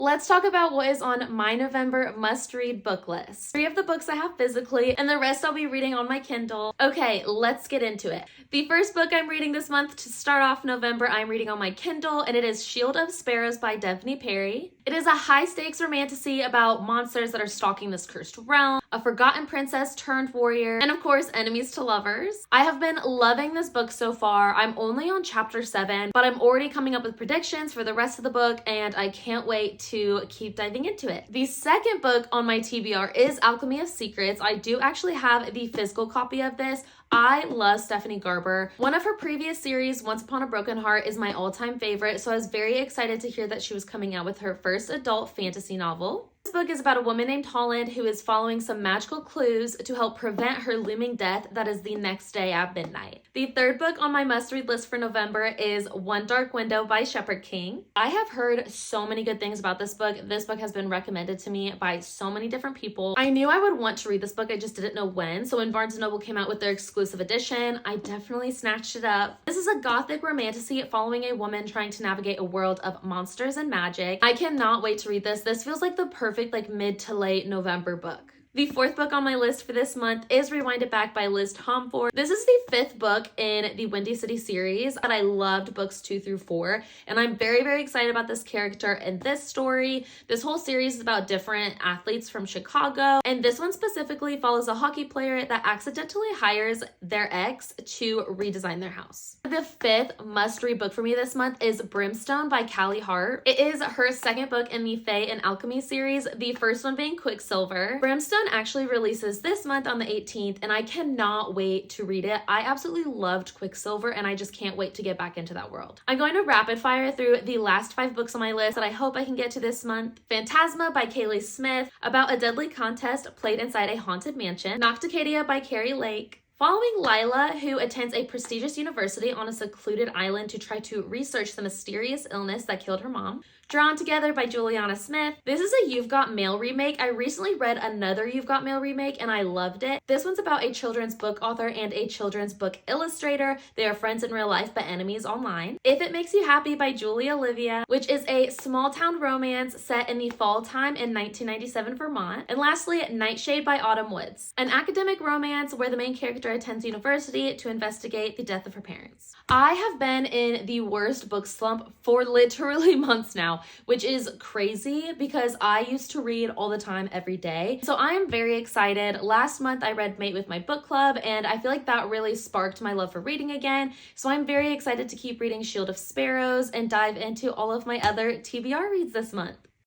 Let's talk about what is on my November must-read book list. 3 of the books I have physically, and the rest I'll be reading on my Kindle. Okay, let's get into it. The first book I'm reading this month to start off November, I'm reading on my Kindle, and it is Shield of Sparrows by Devney Perry. It is a high-stakes romantasy about monsters that are stalking this cursed realm, a forgotten princess turned warrior, and of course, enemies to lovers. I have been loving this book so far. I'm only on chapter 7, but I'm already coming up with predictions for the rest of the book, and I can't wait to keep diving into it. The second book on my TBR is Alchemy of Secrets. I do actually have the physical copy of this. I love Stephanie Garber. One of her previous series, Once Upon a Broken Heart, is my all-time favorite, so I was very excited to hear that she was coming out with her first adult fantasy novel. This book is about a woman named Holland who is following some magical clues to help prevent her looming death that is the next day at midnight. The third book on my must-read list for November is One Dark Window by Shepherd King. I have heard so many good things about this book. This book has been recommended to me by so many different people. I knew I would want to read this book, I just didn't know when. So when Barnes & Noble came out with their exclusive edition, I definitely snatched it up. This is a gothic romantasy following a woman trying to navigate a world of monsters and magic. I cannot wait to read this. This feels like the perfect mid to late November book. The fourth book on my list for this month is Rewind It Back by Liz Tomford. This is the 5th book in the Windy City series, and I loved books 2 through 4, and I'm very, very excited about this character and this story. This whole series is about different athletes from Chicago, and this one specifically follows a hockey player that accidentally hires their ex to redesign their house. The 5th must-read book for me this month is Brimstone by Callie Hart. It is her 2nd book in the Fae and Alchemy series, the first one being Quicksilver. Brimstone actually releases this month on the 18th, and I cannot wait to read it. I absolutely loved Quicksilver, and I just can't wait to get back into that world. I'm going to rapid fire through the last 5 books on my list that I hope I can get to this month. Phantasma by Kaylee Smith, about a deadly contest played inside a haunted mansion. Nocticadia by Carrie Lake. Following Lila, who attends a prestigious university on a secluded island to try to research the mysterious illness that killed her mom. Drawn Together by Juliana Smith. This is a You've Got Mail remake. I recently read another You've Got Mail remake and I loved it. This one's about a children's book author and a children's book illustrator. They are friends in real life but enemies online. If It Makes You Happy by Julie Olivia, which is a small town romance set in the fall time in 1997 Vermont. And lastly, Nightshade by Autumn Woods, an academic romance where the main character attends university to investigate the death of her parents. I have been in the worst book slump for literally months now, which is crazy because I used to read all the time every day. So I am very excited. Last month I read Mate with my book club, and I feel like that really sparked my love for reading again. So I'm very excited to keep reading Shield of Sparrows and dive into all of my other TBR reads this month.